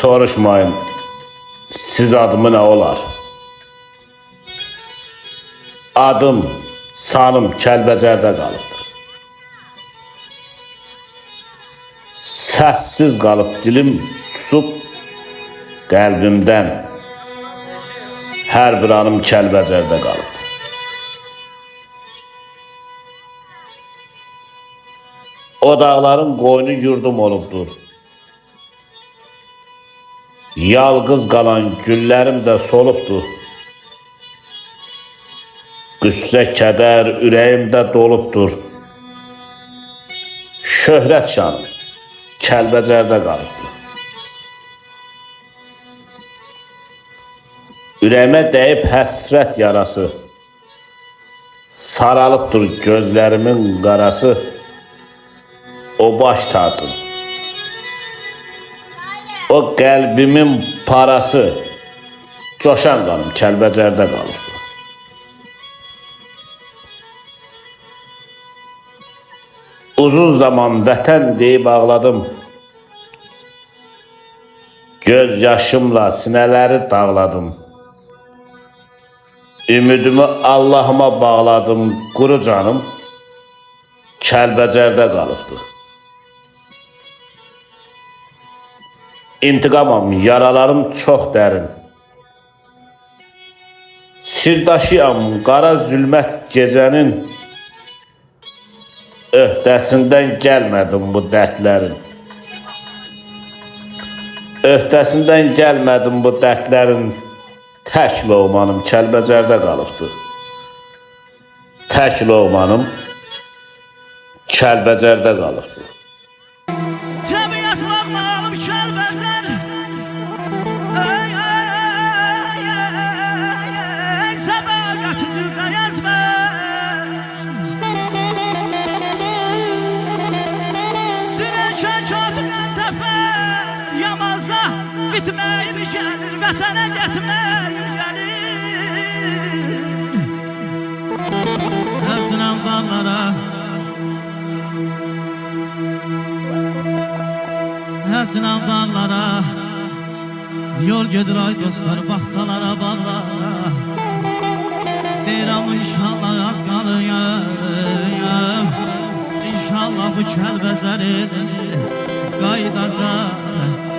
Soruşmayın, siz adımı ne olar? Adım, sanım Kəlbəcərdə qalıbdır. Səssiz qalıb dilim susub qəlbimdən. Hər bir anım Kəlbəcərdə qalıbdır. O dağların qoynu yurdum olubdur. Yalqız qalan günlərim də solubdur. Qüssə, kədər ürəyimdə dolubdur. Şöhrət şanım Kəlbəcərdə qalıbdır. Ürəyimə dəyib həsrət yarası, saralıbdır gözlərimin qarası. O baş tacım, o qəlbimin parası, coşan qanım Kəlbəcərdə qalıbdır. Uzun zaman vətən deyib ağladım. Göz yaşımla sinələri dağladım. Ümidimi Allahıma bağladım. Quru canım Kəlbəcərdə qalıbdır. İntiqamam, yaralarım çox dərin. Sirdaşıyam qara zülmət gecənin. Öhdəsindən gəlmədim bu dərdlərin. Öhdəsindən gəlmədim bu dərdlərin. Tək loğmanım Kəlbəcərdə qalıbdır. Tək loğmanım Kəlbəcərdə qalıbdır. Təbiət loğmanım Kəlbəcər. Ey, ey, ey, ey, ey, sədaqətidir də yazmən. Sirəkə katibən təfər yamazda bitməyim gəlir, vətənə getməyim gəlir. Həzrəm dağlara, həzrəm dağlara, yol gedir ay dostlar, baxsalara, bağlara. Deyirəm inşallah az qalıyım, İnşallah bu Kəlbəcərin qaydacaq.